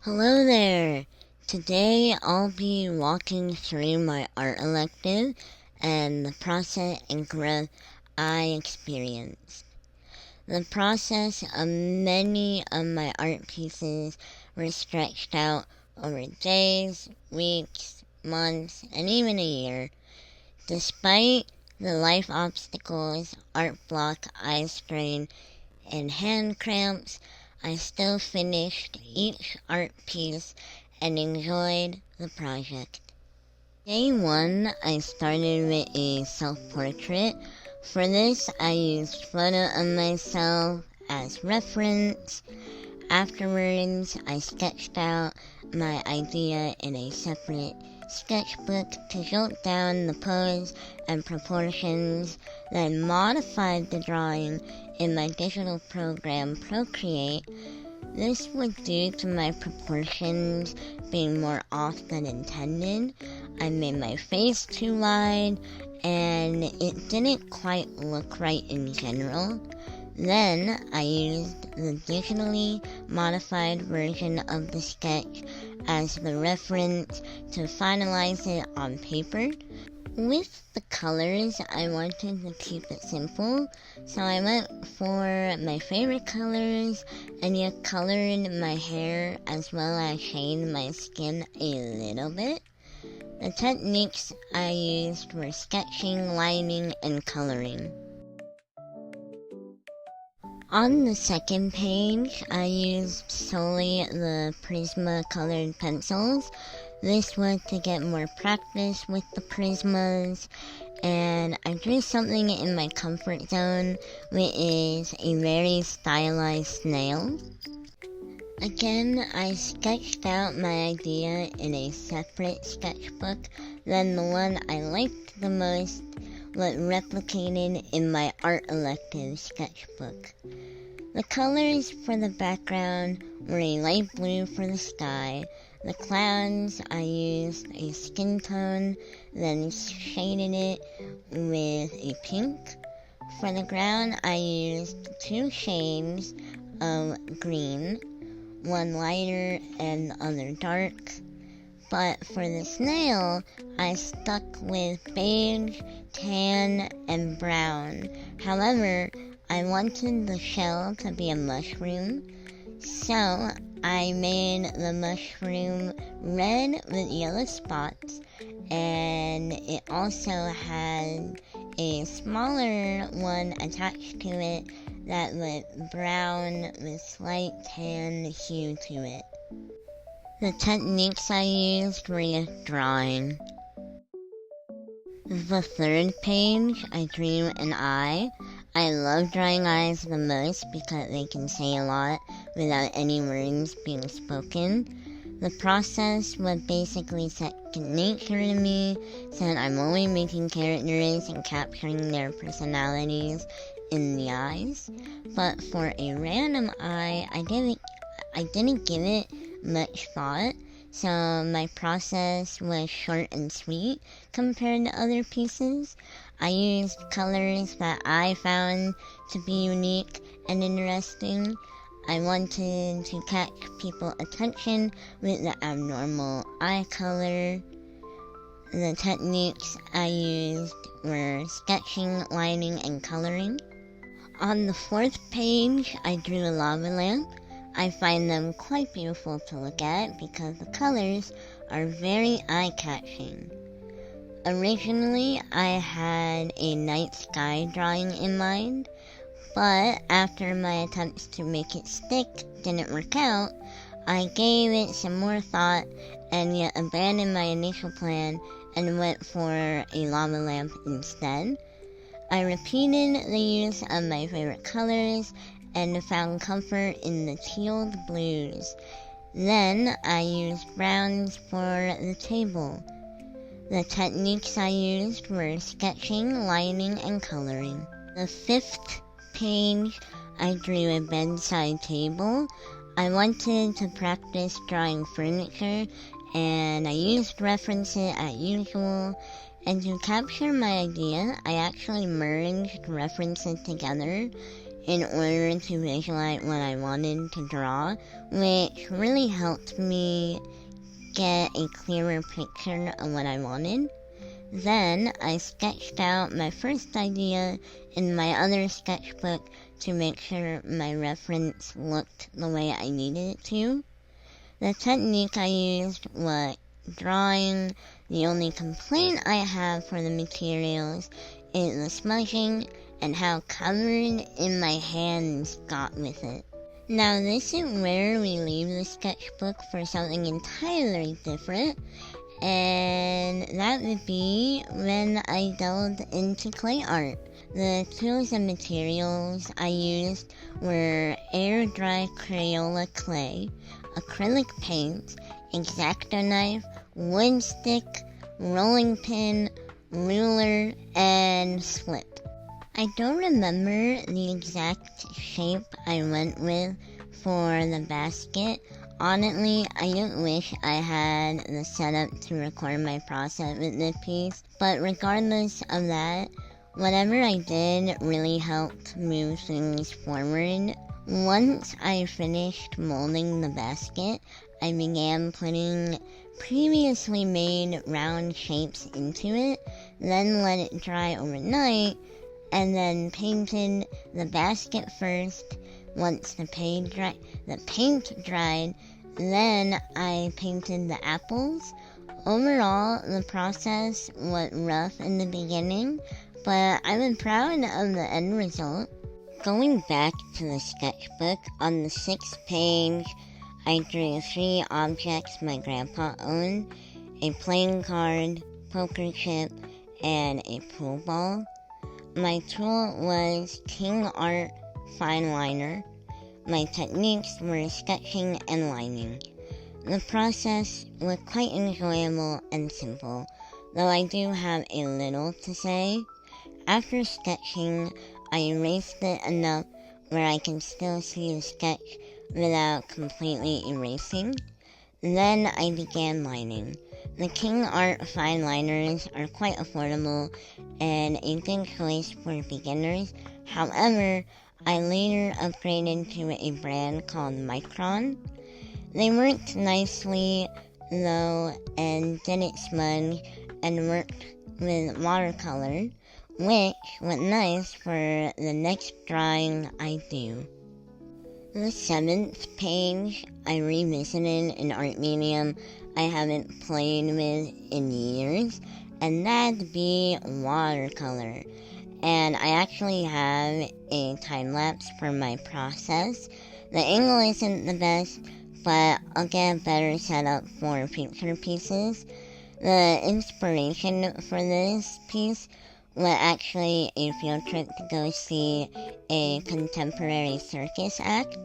Hello there! Today I'll be walking through my art elective and the process and growth I experienced. The process of many of my art pieces were stretched out over days, weeks, months, and even a year. Despite the life obstacles, art block, eye strain, and hand cramps, I still finished each art piece and enjoyed the project. Day 1, I started with a self-portrait. For this, I used photo of myself as reference. Afterwards, I sketched out my idea in a separate sketchbook to jot down the pose and proportions, then modified the drawing in my digital program Procreate. This was due to my proportions being more off than intended. I made my face too wide, and it didn't quite look right in general. Then I used the digitally modified version of the sketch as the reference to finalize it on paper. With the colors, I wanted to keep it simple, so I went for my favorite colors and yet colored my hair as well as shaded my skin a little bit. The techniques I used were sketching, lining, and coloring. On the second page, I used solely the Prisma-colored pencils. This was to get more practice with the Prismas, and I drew something in my comfort zone, which is a very stylized snail. Again, I sketched out my idea in a separate sketchbook, then the one I liked the most was replicated in my art elective sketchbook. The colors for the background were a light blue for the sky. The clouds, I used a skin tone, then shaded it with a pink. For the ground, I used two shades of green, one lighter and the other dark. But for the snail, I stuck with beige, tan, and brown. However, I wanted the shell to be a mushroom, so I made the mushroom red with yellow spots, and it also had a smaller one attached to it that was brown with slight tan hue to it. The techniques I used were just drawing. The third page, I drew an eye. I love drawing eyes the most because they can say a lot without any words being spoken. The process was basically second nature to me, since I'm only making characters and capturing their personalities in the eyes. But for a random eye, I didn't give it much thought, so my process was short and sweet compared to other pieces. I used colors that I found to be unique and interesting. I wanted to catch people's attention with the abnormal eye color. The techniques I used were sketching, lining, and coloring. On the fourth page, I drew a lava lamp. I find them quite beautiful to look at because the colors are very eye-catching. Originally, I had a night sky drawing in mind, but after my attempts to make it stick didn't work out, I gave it some more thought and yet abandoned my initial plan and went for a lava lamp instead. I repeated the use of my favorite colors and found comfort in the teal blues. Then I used browns for the table. The techniques I used were sketching, lining, and coloring. The fifth page, I drew a bedside table. I wanted to practice drawing furniture, and I used references as usual. And to capture my idea, I actually merged references together in order to visualize what I wanted to draw, which really helped me get a clearer picture of what I wanted. Then I sketched out my first idea in my other sketchbook to make sure my reference looked the way I needed it to. The technique I used was drawing. The only complaint I have for the materials is the smudging and how covered in my hands got with it. Now this is where we leave the sketchbook for something entirely different, and that would be when I delved into clay art. The tools and materials I used were air-dry Crayola clay, acrylic paint, X-Acto knife, wood stick, rolling pin, ruler, and slip. I don't remember the exact shape I went with for the basket. Honestly, I don't wish I had the setup to record my process with this piece, but regardless of that, whatever I did really helped move things forward. Once I finished molding the basket, I began putting previously made round shapes into it, then let it dry overnight, and then painted the basket first. Once the paint dried, then I painted the apples. Overall, the process was rough in the beginning, but I was proud of the end result. Going back to the sketchbook, on the 6th page, I drew 3 objects my grandpa owned: a playing card, poker chip, and a pool ball. My tool was King Art fine liner. My techniques were sketching and lining. The process was quite enjoyable and simple, though I do have a little to say. After sketching, I erased it enough where I can still see the sketch without completely erasing. Then I began lining. The King Art fine liners are quite affordable and a good choice for beginners. However, I later upgraded to a brand called Micron. They worked nicely though and didn't smudge and worked with watercolor, which was nice for the next drawing I do. The 7th page, I revisited an art medium I haven't played with in years, and that'd be watercolor. And I actually have a time-lapse for my process. The angle isn't the best, but I'll get a better setup for future pieces. The inspiration for this piece was actually a field trip to go see a contemporary circus act.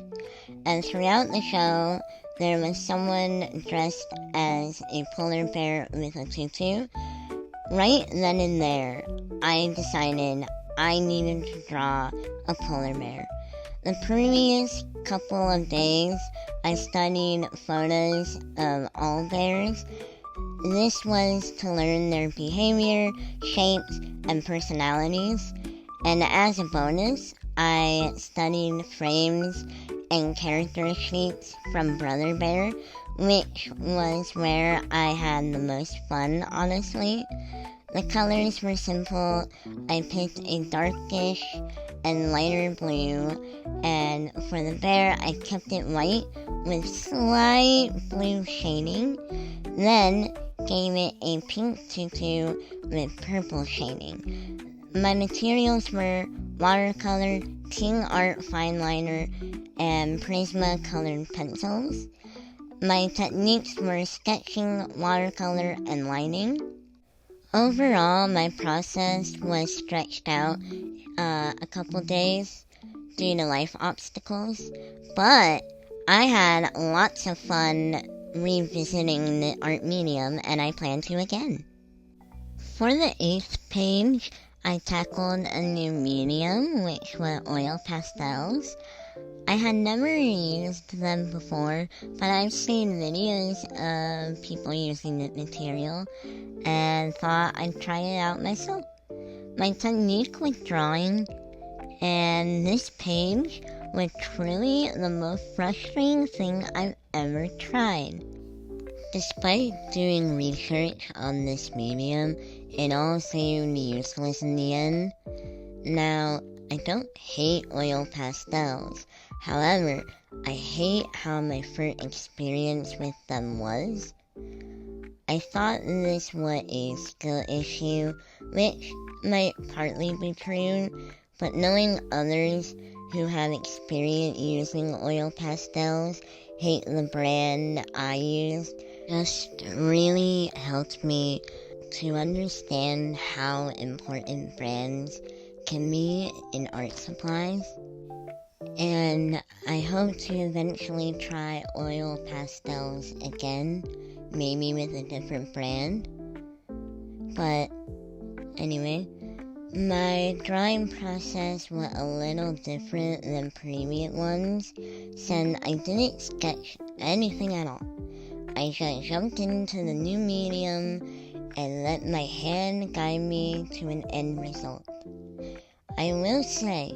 And throughout the show, there was someone dressed as a polar bear with a tutu. Right then and there, I decided I needed to draw a polar bear. The previous couple of days, I studied photos of all bears. This was to learn their behavior, shapes, and personalities. And as a bonus, I studied frames and character sheets from Brother Bear, which was where I had the most fun, honestly. The colors were simple. I picked a darkish and lighter blue, and for the bear I kept it white with slight blue shading, then gave it a pink tutu with purple shading. My materials were watercolor, King Art fine liner, and Prisma colored pencils. My techniques were sketching, watercolor, and lining. Overall, my process was stretched out a couple days due to life obstacles, but I had lots of fun revisiting the art medium, and I plan to again. For the 8th page, I tackled a new medium, which were oil pastels. I had never used them before, but I've seen videos of people using the material and thought I'd try it out myself. My technique with drawing And this page was truly the most frustrating thing I've ever tried. Despite doing research on this medium, it all seemed useless in the end. Now, I don't hate oil pastels. However, I hate how my first experience with them was. I thought this was a skill issue, which might partly be true, but knowing others who have experience using oil pastels hate the brand I used just really helped me to understand how important brands can be in art supplies. And I hope to eventually try oil pastels again, maybe with a different brand. But anyway, my drawing process was a little different than previous ones, since I didn't sketch anything at all. I just jumped into the new medium and let my hand guide me to an end result. I will say,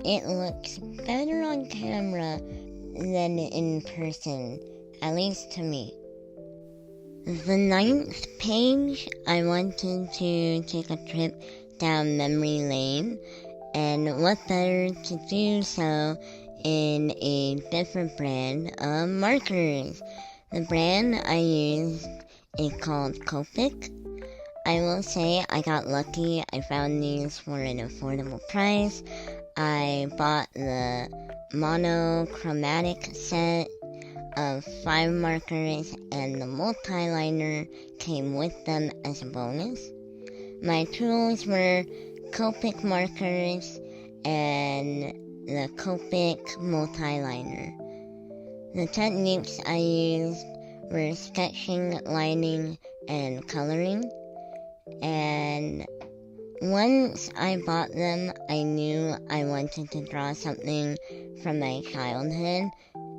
it looks better on camera than in person, at least to me. The 9th page, I wanted to take a trip down memory lane, and what better to do so in a different brand of markers. The brand I used is called Copic. I will say I got lucky. I found these for an affordable price. I bought the monochromatic set of 5 markers, and the multi-liner came with them as a bonus. My tools were Copic markers and the Copic multi-liner. The techniques I used were sketching, lining, and coloring. And once I bought them, I knew I wanted to draw something from my childhood.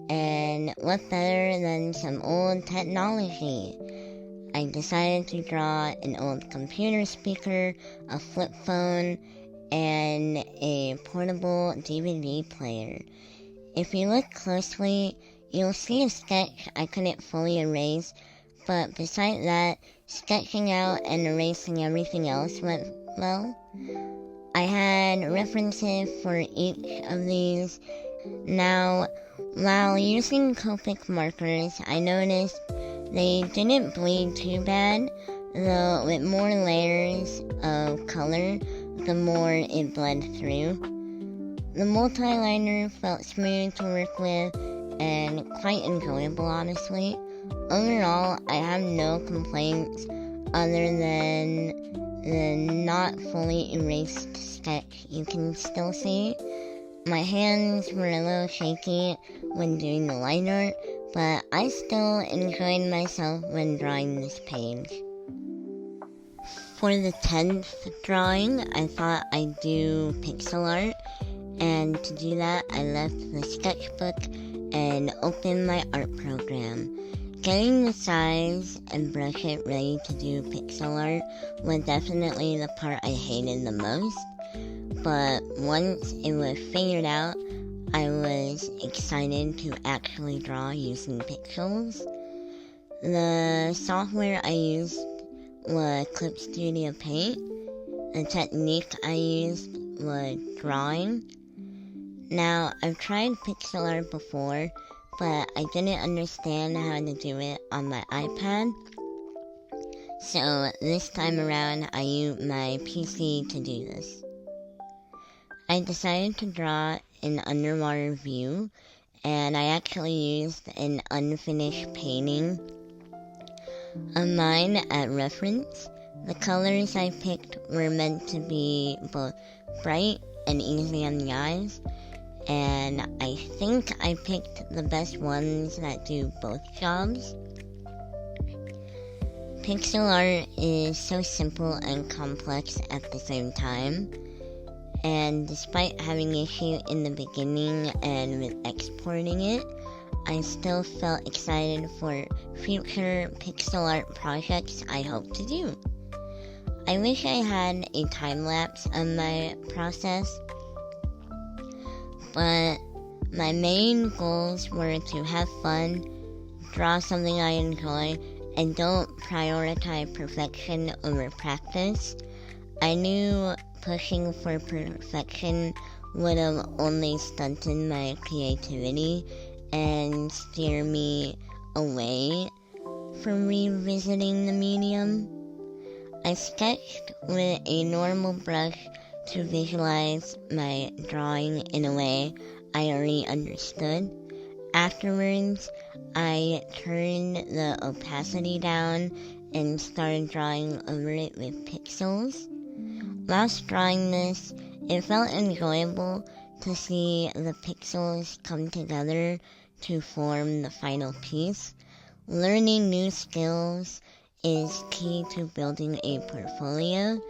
And what better than some old technology? I decided to draw an old computer speaker, a flip phone, and a portable DVD player. If you look closely, you'll see a sketch I couldn't fully erase, but besides that, sketching out and erasing everything else went well. I had references for each of these. Now, while using Copic markers, I noticed they didn't bleed too bad, though with more layers of color, the more it bled through. The multi-liner felt smooth to work with and quite enjoyable, honestly. Overall, I have no complaints other than the not fully erased sketch you can still see. My hands were a little shaky when doing the line art, but I still enjoyed myself when drawing this page. For the 10th drawing, I thought I'd do pixel art, and to do that, I left the sketchbook and opened my art program. Getting the size and brush it ready to do pixel art was definitely the part I hated the most, but once it was figured out, I was excited to actually draw using pixels. The software I used was Clip Studio Paint. The technique I used was drawing. Now, I've tried pixel art before, but I didn't understand how to do it on my iPad. So this time around, I used my PC to do this. I decided to draw an underwater view, and I actually used an unfinished painting of mine at reference. The colors I picked were meant to be both bright and easy on the eyes, and I think I picked the best ones that do both jobs. Pixel art is so simple and complex at the same time, and despite having issues in the beginning and with exporting it, I still felt excited for future pixel art projects I hope to do. I wish I had a time lapse of my process, but my main goals were to have fun, draw something I enjoy, and don't prioritize perfection over practice. I knew pushing for perfection would have only stunted my creativity and steer me away from revisiting the medium. I sketched with a normal brush to visualize my drawing in a way I already understood. Afterwards, I turned the opacity down and started drawing over it with pixels. Whilst drawing this, it felt enjoyable to see the pixels come together to form the final piece. Learning new skills is key to building a portfolio,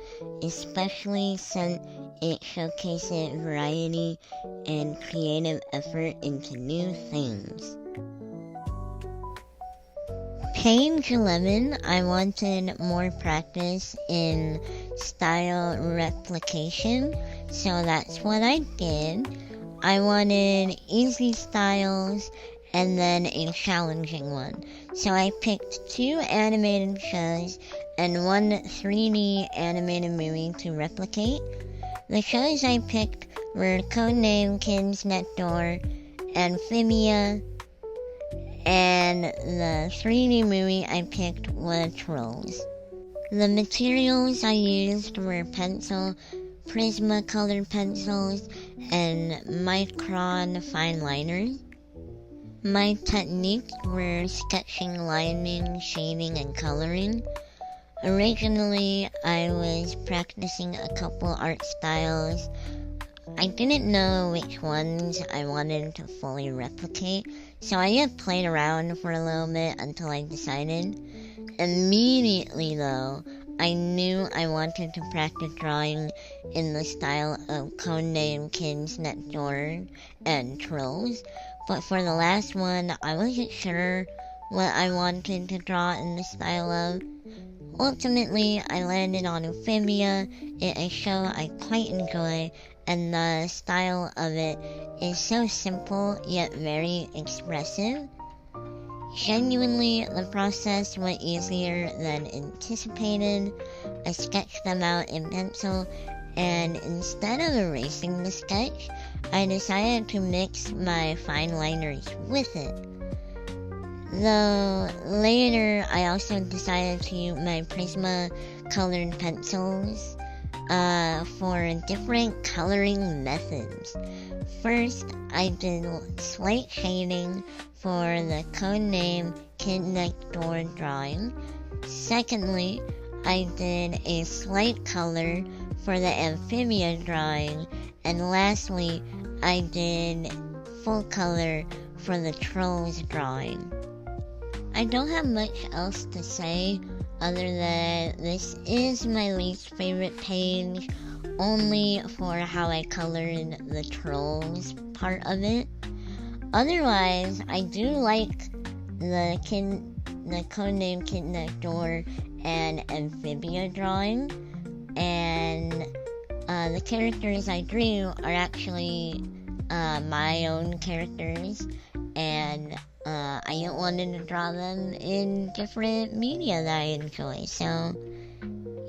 especially since it showcases variety and creative effort into new things. Page 11, I wanted more practice in style replication, so that's what I did. I wanted easy styles and then a challenging one. So I picked 2 animated shows and 1 3D animated movie to replicate. The shows I picked were Codename Kids Next Door, Amphibia, and the 3D movie I picked was Trolls. The materials I used were pencil, Prismacolor pencils, and Micron fine liners. My techniques were sketching, lining, shading, and coloring. Originally, I was practicing a couple art styles. I didn't know which ones I wanted to fully replicate, so I just played around for a little bit until I decided. Immediately though, I knew I wanted to practice drawing in the style of Codename Kids Next Door and Trolls, but for the last one, I wasn't sure what I wanted to draw in the style of. Ultimately, I landed on Amphibia. It's a show I quite enjoy, and the style of it is so simple yet very expressive. Genuinely, the process went easier than anticipated. I sketched them out in pencil, and instead of erasing the sketch, I decided to mix my fine liners with it. Though later, I also decided to use my Prisma colored pencils for different coloring methods. First, I did slight shading for the Codename Kid Next Door drawing. Secondly, I did a slight color for the Amphibia drawing. And lastly, I did full color for the Trolls drawing. I don't have much else to say other than this is my least favorite page, only for how I colored the Trolls part of it. Otherwise, I do like the Codename Kid Next Door and Amphibia drawing, and the characters I drew are actually my own characters, and I wanted to draw them in different media that I enjoy. So,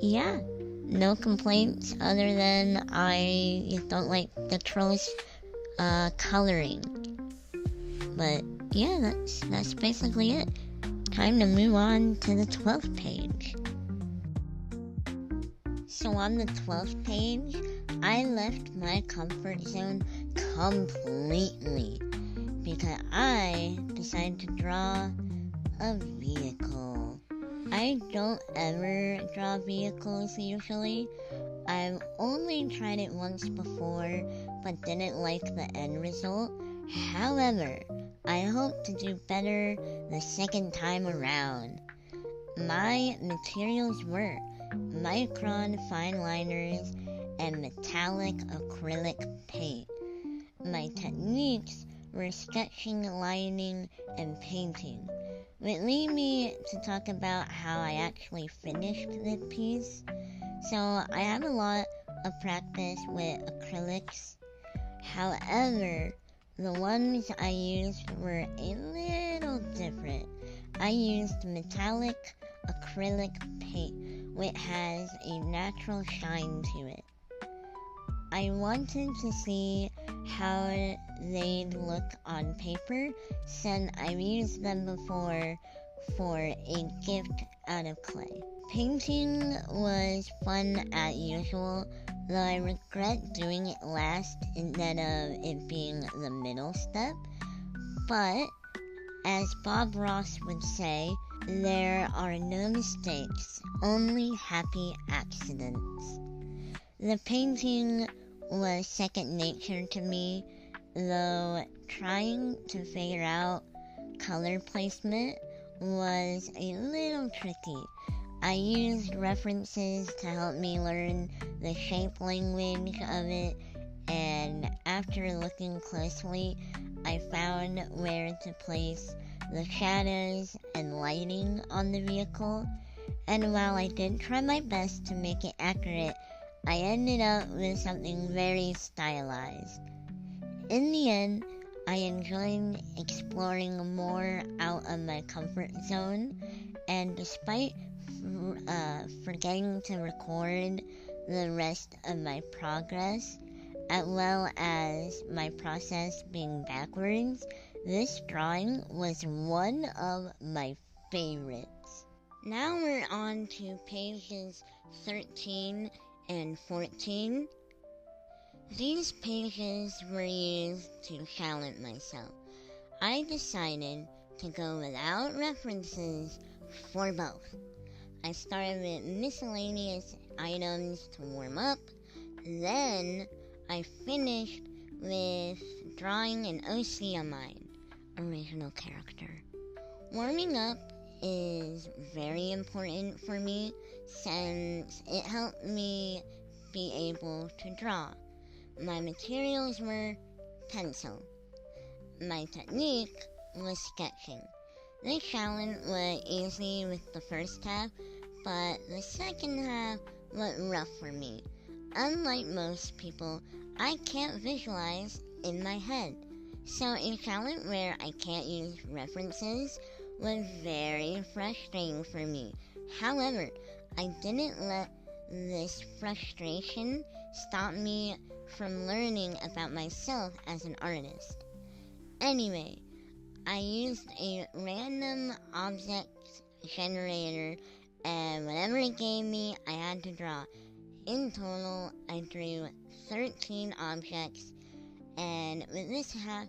yeah, no complaints other than I just don't like the Trolls coloring. But yeah, that's basically it. Time to move on to the 12th page. So on the 12th page, I left my comfort zone completely because I decided to draw a vehicle. I don't ever draw vehicles usually. I've only tried it once before, but didn't like the end result. However, I hope to do better the second time around. My materials were Micron fine liners and metallic acrylic paint. My techniques were sketching, lining, and painting, which lead me to talk about how I actually finished the piece. So I have a lot of practice with acrylics. However, the ones I used were a little different. I used metallic acrylic paint, which has a natural shine to it. I wanted to see how they'd look on paper, since I've used them before for a gift out of clay. Painting was fun as usual, though I regret doing it last instead of it being the middle step. But, as Bob Ross would say, there are no mistakes, only happy accidents. The painting was second nature to me, though trying to figure out color placement was a little tricky. I used references to help me learn the shape language of it, and after looking closely, I found where to place the shadows and lighting on the vehicle, and while I did try my best to make it accurate, I ended up with something very stylized. In the end, I enjoyed exploring more out of my comfort zone, and despite forgetting to record the rest of my progress, as well as my process being backwards, this drawing was one of my favorites. Now we're on to pages 13 and 14. These pages were used to challenge myself. I decided to go without references for both. I started with miscellaneous items to warm up, then I finished with drawing an OC of mine, original character. Warming up is very important for me since it helped me be able to draw. My materials were pencil. My technique was sketching. The challenge was easy with the first half, but the second half was rough for me. Unlike most people, I can't visualize in my head, so a challenge where I can't use references was very frustrating for me. However, I didn't let this frustration stop me from learning about myself as an artist. Anyway, I used a random object generator, and whatever it gave me, I had to draw. In total, I drew 13 objects, and with this half,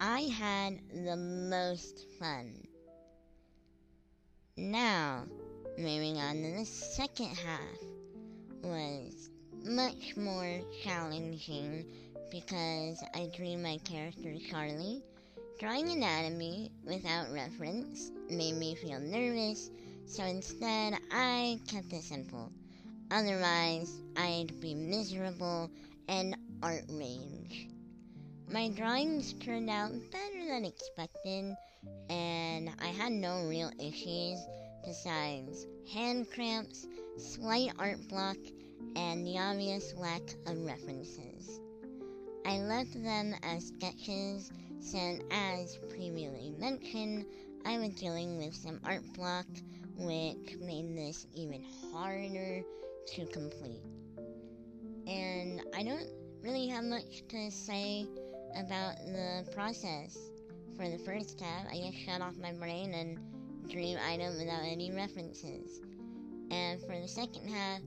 I had the most fun. Now, moving on to the second half, was much more challenging because I drew my character Charlie. Drawing anatomy without reference made me feel nervous, so instead I kept it simple. Otherwise, I'd be miserable and art rage. My drawings turned out better than expected, and I had no real issues besides hand cramps, slight art block, and the obvious lack of references. I left them as sketches since, as previously mentioned, I was dealing with some art block, which made this even harder to complete. And I don't really have much to say about the process. For the first half, I just shut off my brain and drew items without any references. And for the second half,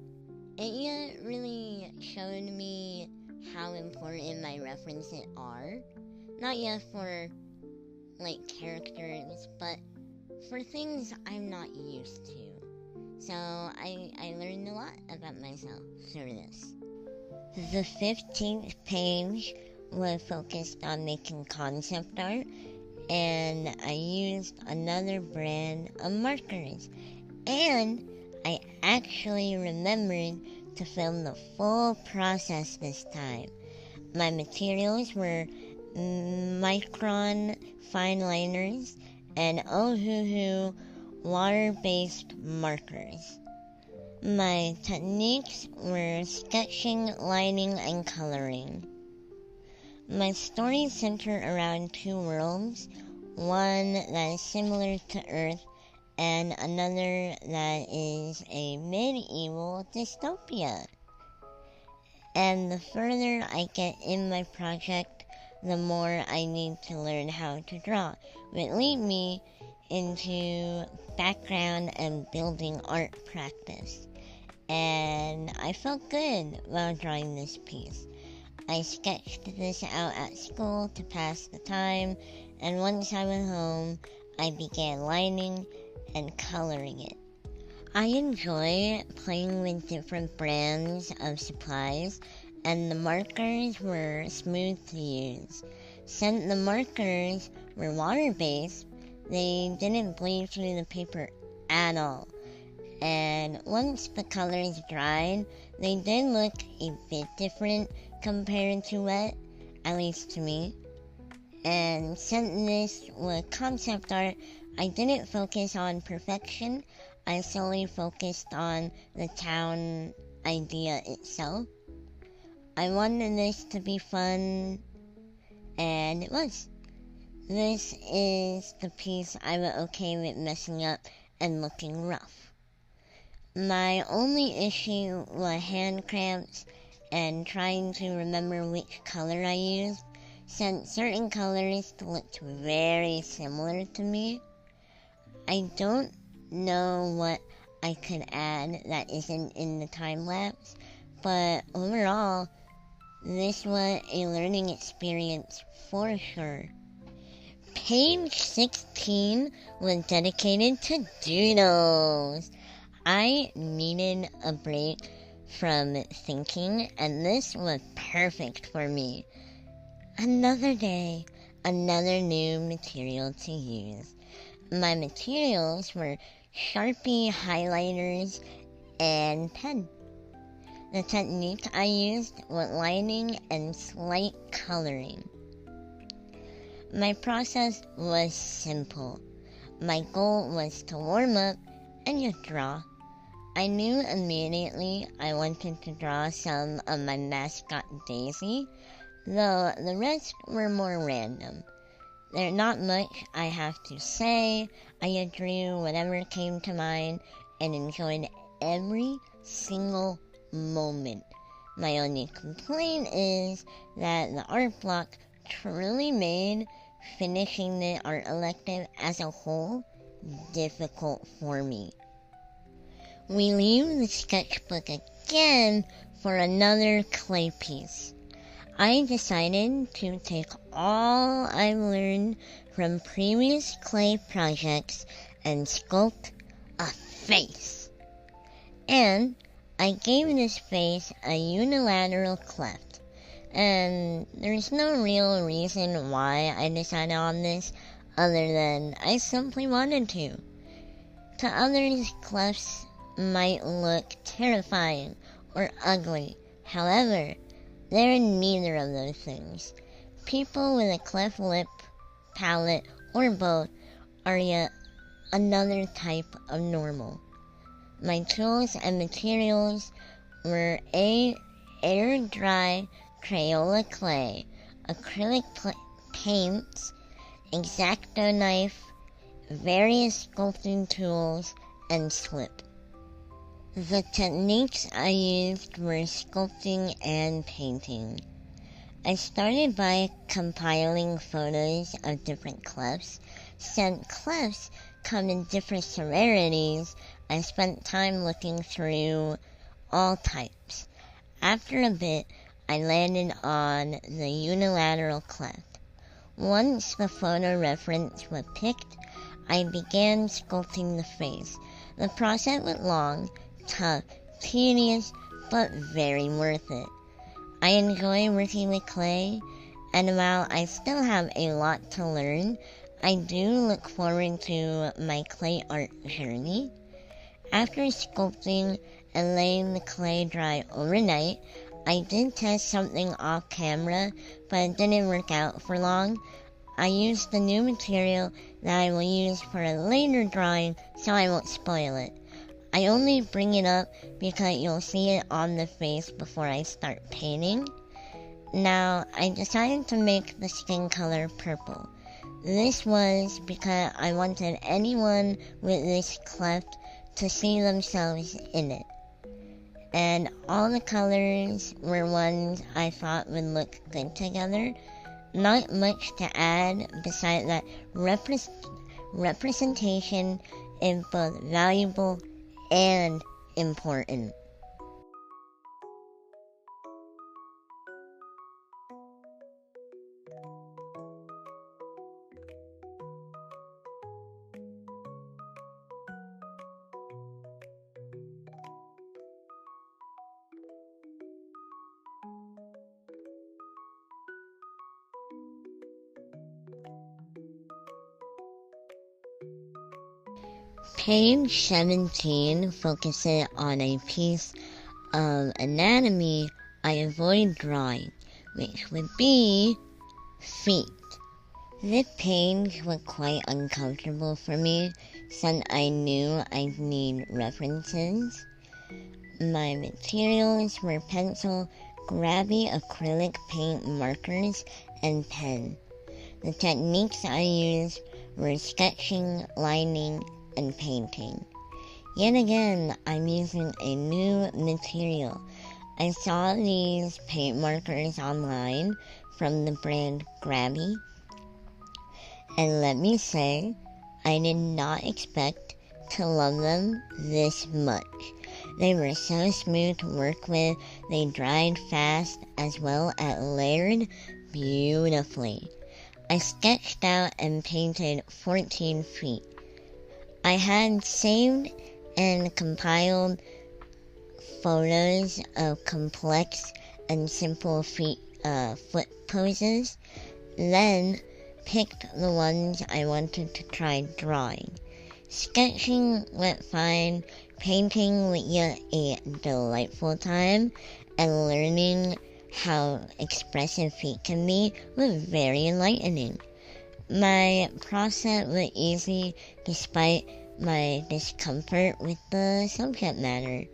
it really showed me how important my references are. Not just for, characters, but for things I'm not used to. So I learned a lot about myself through this. The 15th page was focused on making concept art, and I used another brand of markers. And I actually remembered to film the full process this time. My materials were Micron fine liners and Ohuhu water-based markers. My techniques were sketching, lining, and coloring. My stories center around two worlds, one that is similar to Earth and another that is a medieval dystopia. And the further I get in my project, the more I need to learn how to draw, which lead me into background and building art practice. And I felt good while drawing this piece. I sketched this out at school to pass the time, and once I went home, I began lining and coloring it. I enjoy playing with different brands of supplies, and the markers were smooth to use. Since the markers were water-based, they didn't bleed through the paper at all. And once the colors dried, they did look a bit different compared to wet, at least to me. And since this was concept art, I didn't focus on perfection. I solely focused on the town idea itself. I wanted this to be fun, and it was. This is the piece I was okay with messing up and looking rough. My only issue was hand cramps and trying to remember which color I used, since certain colors looked very similar to me. I don't know what I could add that isn't in the time lapse, but overall, this was a learning experience for sure. Page 16 was dedicated to doodles. I needed a break from thinking, and this was perfect for me. Another day, another new material to use. My materials were Sharpie highlighters and pen. The technique I used was lining and slight coloring. My process was simple. My goal was to warm up and just draw. I knew immediately I wanted to draw some of my mascot Daisy, though the rest were more random. There's not much I have to say. I just drew whatever came to mind and enjoyed every single moment. My only complaint is that the art block truly made finishing the art elective as a whole difficult for me. We leave the sketchbook again for another clay piece. I decided to take all I've learned from previous clay projects and sculpt a face. And I gave this face a unilateral cleft. And there's no real reason why I decided on this other than I simply wanted to. To others, clefts might look terrifying or ugly. However, they're neither of those things. People with a cleft lip, palate, or both are yet another type of normal. My tools and materials were air-dry Crayola clay, acrylic paints, X-Acto knife, various sculpting tools, and slip. The techniques I used were sculpting and painting. I started by compiling photos of different clefts. Since clefts come in different severities, I spent time looking through all types. After a bit, I landed on the unilateral cleft. Once the photo reference was picked, I began sculpting the face. The process was long, tough, tedious, but very worth it. I enjoy working with clay, and while I still have a lot to learn, I do look forward to my clay art journey. After sculpting and letting the clay dry overnight, I did test something off camera, but it didn't work out for long. I used the new material that I will use for a later drawing, so I won't spoil it. I only bring it up because you'll see it on the face before I start painting. Now, I decided to make the skin color purple. This was because I wanted anyone with this cleft to see themselves in it. And all the colors were ones I thought would look good together. Not much to add besides that representation is both valuable and important. Page 17 focuses on a piece of anatomy I avoid drawing, which would be feet. This page was quite uncomfortable for me since I knew I'd need references. My materials were pencil, grabby acrylic paint markers, and pen. The techniques I used were sketching, lining, and painting. Yet again, I'm using a new material. I saw these paint markers online from the brand Grabby, and let me say, I did not expect to love them this much. They were so smooth to work with, they dried fast as well as layered beautifully. I sketched out and painted 14 feet. I had saved and compiled photos of complex and simple foot poses, then picked the ones I wanted to try drawing. Sketching went fine, painting was yet a delightful time, and learning how expressive feet can be was very enlightening. My process was easy despite my discomfort with the subject matter.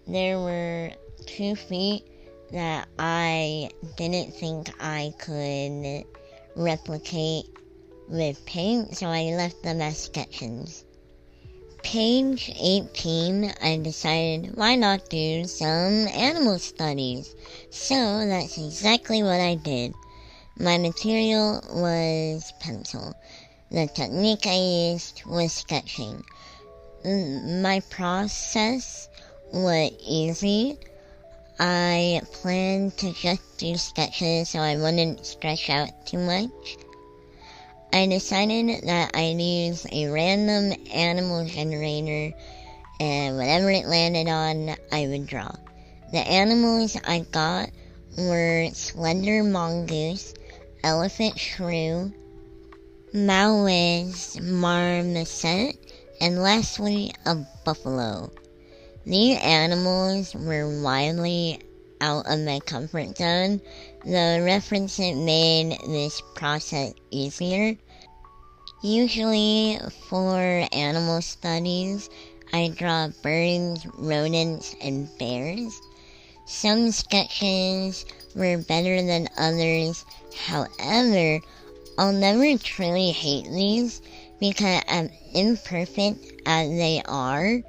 There were 2 feet that I didn't think I could replicate with paint, so I left them as sketches. Page 18, I decided why not do some animal studies, so that's exactly what I did. My material was pencil. The technique I used was sketching. My process was easy. I planned to just do sketches so I wouldn't stretch out too much. I decided that I'd use a random animal generator, and whatever it landed on, I would draw. The animals I got were slender mongoose, elephant shrew, Maoist marmoset, and lastly a buffalo. These animals were wildly out of my comfort zone. The references made this process easier. Usually for animal studies, I draw birds, rodents, and bears. Some sketches were better than others. However, I'll never truly hate these because as imperfect as they are,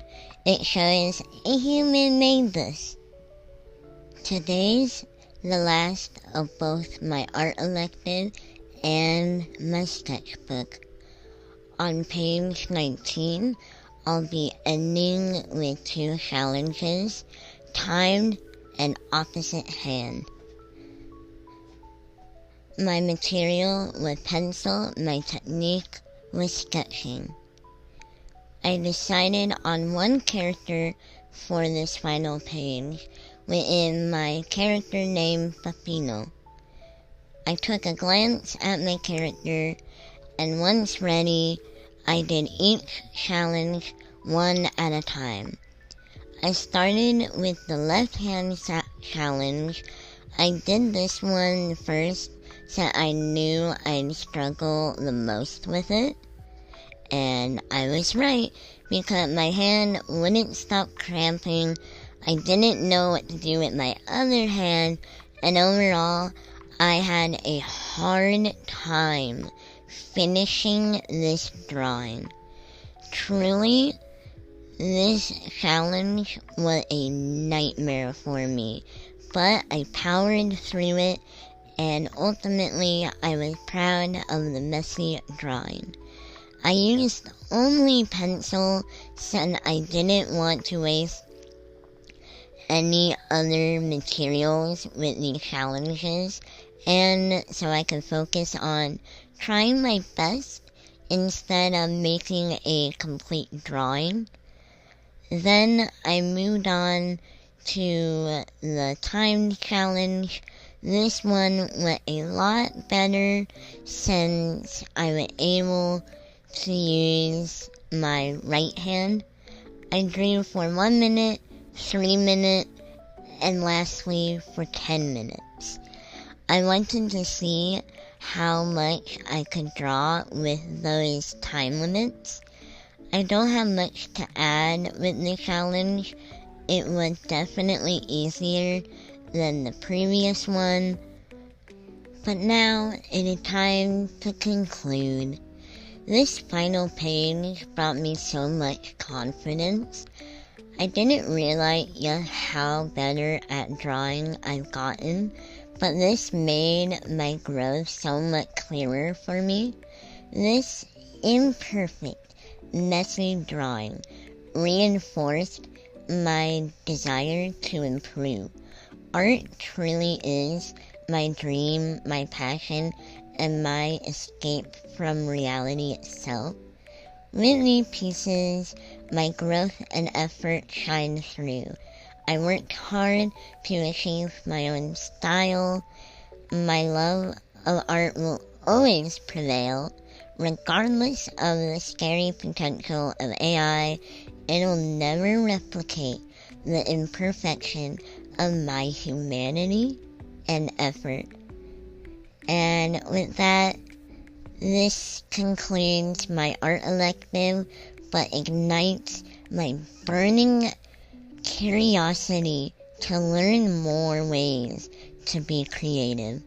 it shows a human made this. Today's the last of both my art elective and my sketchbook. On page 19, I'll be ending with 2 challenges, timed and opposite hand. My material was pencil, my technique was sketching. I decided on one character for this final page, within my character named Papino. I took a glance at my character, and once ready, I did each challenge one at a time. I started with the left hand challenge. I did this one first so I knew I'd struggle the most with it. And I was right, because my hand wouldn't stop cramping. I didn't know what to do with my other hand, and overall, I had a hard time finishing this drawing. Truly, this challenge was a nightmare for me, but I powered through it, and ultimately I was proud of the messy drawing. I used only pencil since I didn't want to waste any other materials with these challenges, and so I could focus on trying my best instead of making a complete drawing. Then I moved on to the timed challenge. This one went a lot better since I was able to use my right hand. I drew for 1 minute, 3 minutes, and lastly for 10 minutes. I wanted to see how much I could draw with those time limits. I don't have much to add with the challenge. It was definitely easier than the previous one. But now it is time to conclude. This final page brought me so much confidence. I didn't realize yet how better at drawing I've gotten, but this made my growth so much clearer for me. This imperfect, messy drawing reinforced my desire to improve. Art truly is my dream, my passion, and my escape from reality itself. With these pieces, my growth and effort shine through. I worked hard to achieve my own style. My love of art will always prevail. Regardless of the scary potential of AI, it'll never replicate the imperfection of my humanity and effort. And with that, this concludes my art elective, but ignites my burning curiosity to learn more ways to be creative.